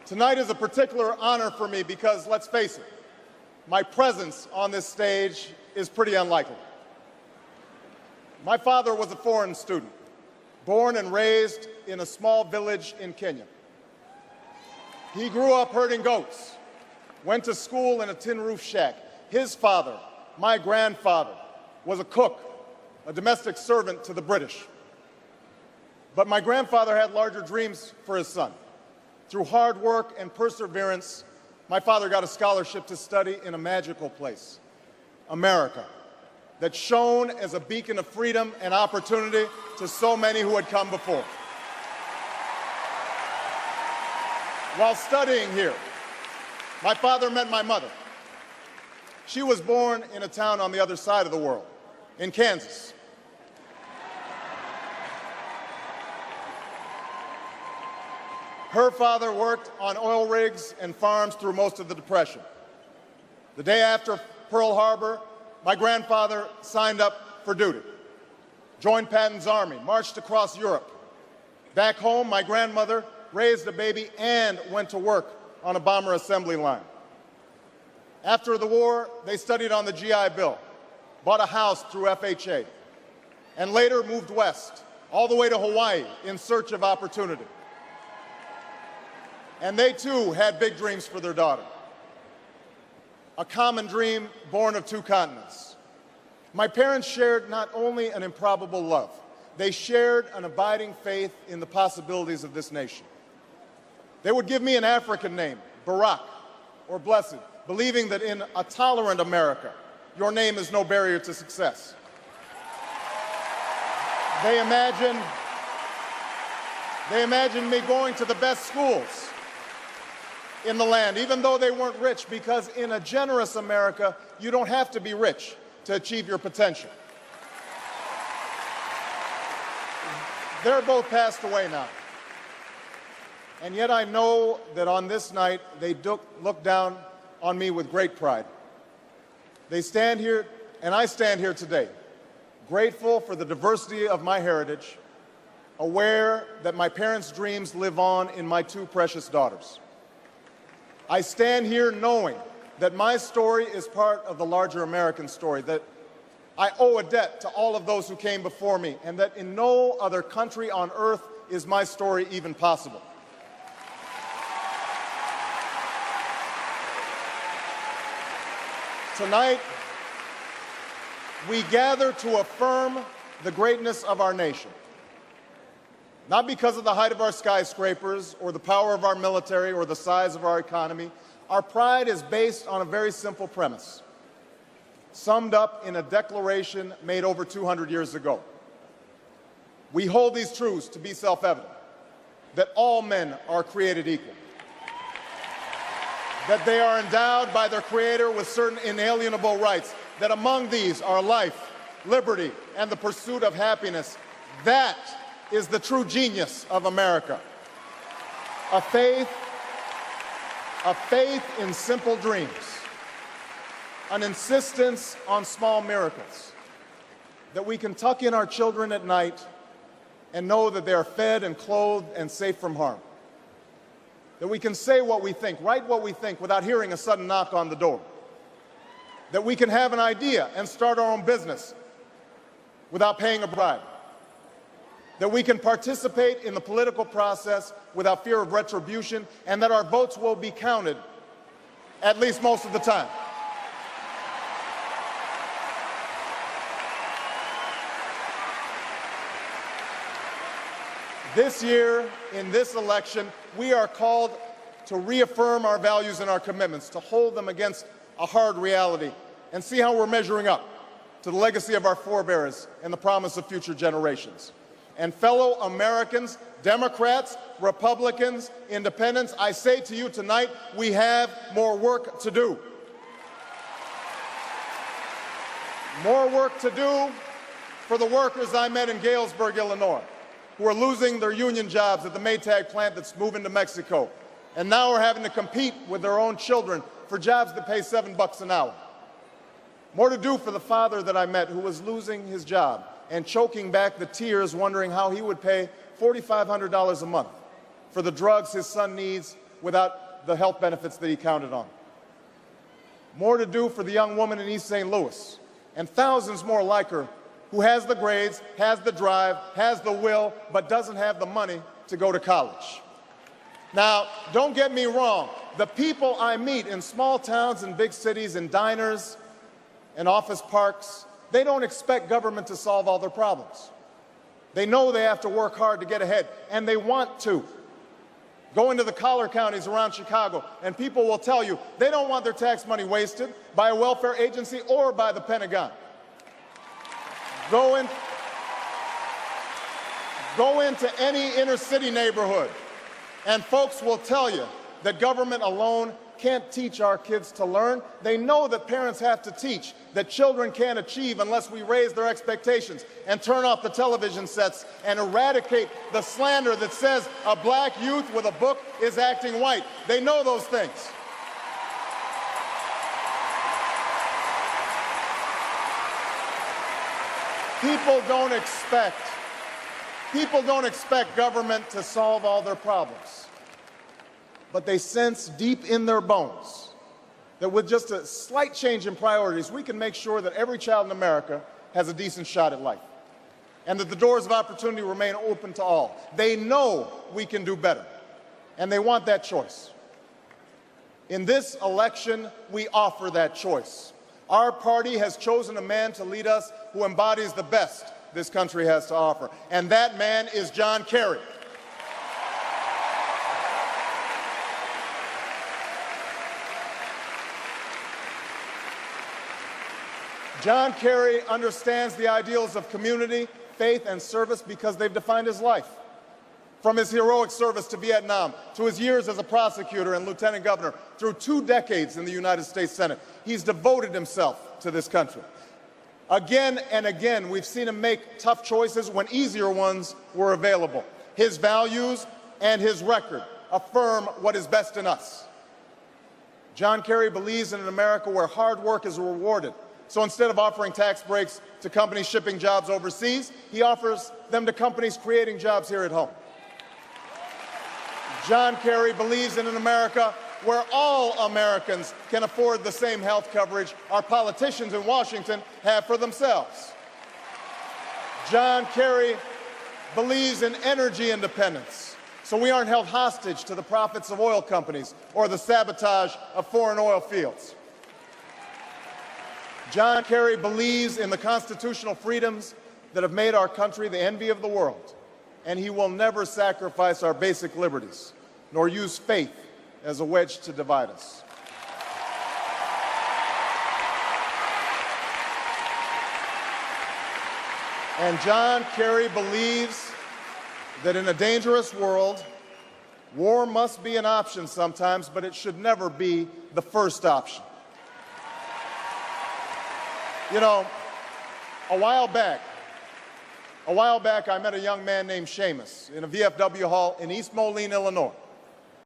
Tonight is a particular honor for me because, let's face it, my presence on this stage is pretty unlikely. My father was a foreign student, born and raised in a small village in Kenya. He grew up herding goats, went to school in a tin roof shack. His father, my grandfather, was a cook, a domestic servant to the British. But my grandfather had larger dreams for his son. Through hard work and perseverance, my father got a scholarship to study in a magical place, America, that shone as a beacon of freedom and opportunity to so many who had come before. While studying here, my father met my mother. She was born in a town on the other side of the world, in Kansas. Her father worked on oil rigs and farms through most of the Depression. The day after Pearl Harbor, my grandfather signed up for duty, joined Patton's army, marched across Europe. Back home, my grandmother raised a baby and went to work on a bomber assembly line. After the war, they studied on the GI Bill, bought a house through FHA, and later moved west, all the way to Hawaii in search of opportunity. And they too had big dreams for their daughter. A common dream born of two continents. My parents shared not only an improbable love, they shared an abiding faith in the possibilities of this nation. They would give me an African name, Barak, or Blessed, believing that in a tolerant America, your name is no barrier to success. They imagined me going to the best schools in the land, even though they weren't rich, because in a generous America, you don't have to be rich to achieve your potential. They're both passed away now. And yet I know that on this night, they look down on me with great pride. They stand here, and I stand here today, grateful for the diversity of my heritage, aware that my parents' dreams live on in my two precious daughters. I stand here knowing that my story is part of the larger American story, that I owe a debt to all of those who came before me, and that in no other country on earth is my story even possible. Tonight, we gather to affirm the greatness of our nation, not because of the height of our skyscrapers or the power of our military or the size of our economy. Our pride is based on a very simple premise, summed up in a declaration made over 200 years ago. We hold these truths to be self-evident, that all men are created equal, that they are endowed by their Creator with certain inalienable rights, that among these are life, liberty, and the pursuit of happiness. That is the true genius of America. A faith in simple dreams, an insistence on small miracles, that we can tuck in our children at night and know that they are fed and clothed and safe from harm, that we can say what we think, write what we think without hearing a sudden knock on the door, that we can have an idea and start our own business without paying a bribe, that we can participate in the political process without fear of retribution, and that our votes will be counted, at least most of the time. This year, in this election, we are called to reaffirm our values and our commitments, to hold them against a hard reality, and see how we're measuring up to the legacy of our forebears and the promise of future generations. And fellow Americans, Democrats, Republicans, Independents, I say to you tonight, we have more work to do. More work to do for the workers I met in Galesburg, Illinois, who are losing their union jobs at the Maytag plant that's moving to Mexico, and now are having to compete with their own children for jobs that pay $7 an hour. More to do for the father that I met who was losing his job and choking back the tears, wondering how he would pay $4,500 a month for the drugs his son needs without the health benefits that he counted on. More to do for the young woman in East St. Louis, and thousands more like her who has the grades, has the drive, has the will, but doesn't have the money to go to college. Now, don't get me wrong. The people I meet in small towns and big cities, in diners and office parks, they don't expect government to solve all their problems. They know they have to work hard to get ahead, and they want to. Go into the collar counties around Chicago, and people will tell you they don't want their tax money wasted by a welfare agency or by the Pentagon. Go into any inner city neighborhood, and folks will tell you that government alone can't teach our kids to learn. They know that parents have to teach, that children can't achieve unless we raise their expectations and turn off the television sets and eradicate the slander that says a black youth with a book is acting white. They know those things. People don't expect government to solve all their problems. But they sense deep in their bones that with just a slight change in priorities, we can make sure that every child in America has a decent shot at life, and that the doors of opportunity remain open to all. They know we can do better, and they want that choice. In this election, we offer that choice. Our party has chosen a man to lead us who embodies the best this country has to offer, and that man is John Kerry. John Kerry understands the ideals of community, faith, and service because they've defined his life. From his heroic service to Vietnam, to his years as a prosecutor and lieutenant governor, through 2 decades in the United States Senate, he's devoted himself to this country. Again and again, we've seen him make tough choices when easier ones were available. His values and his record affirm what is best in us. John Kerry believes in an America where hard work is rewarded. So instead of offering tax breaks to companies shipping jobs overseas, he offers them to companies creating jobs here at home. John Kerry believes in an America where all Americans can afford the same health coverage our politicians in Washington have for themselves. John Kerry believes in energy independence, so we aren't held hostage to the profits of oil companies or the sabotage of foreign oil fields. John Kerry believes in the constitutional freedoms that have made our country the envy of the world, and he will never sacrifice our basic liberties, nor use faith as a wedge to divide us. And John Kerry believes that in a dangerous world, war must be an option sometimes, but it should never be the first option. You know, a while back, I met a young man named Seamus in a VFW hall in East Moline, Illinois.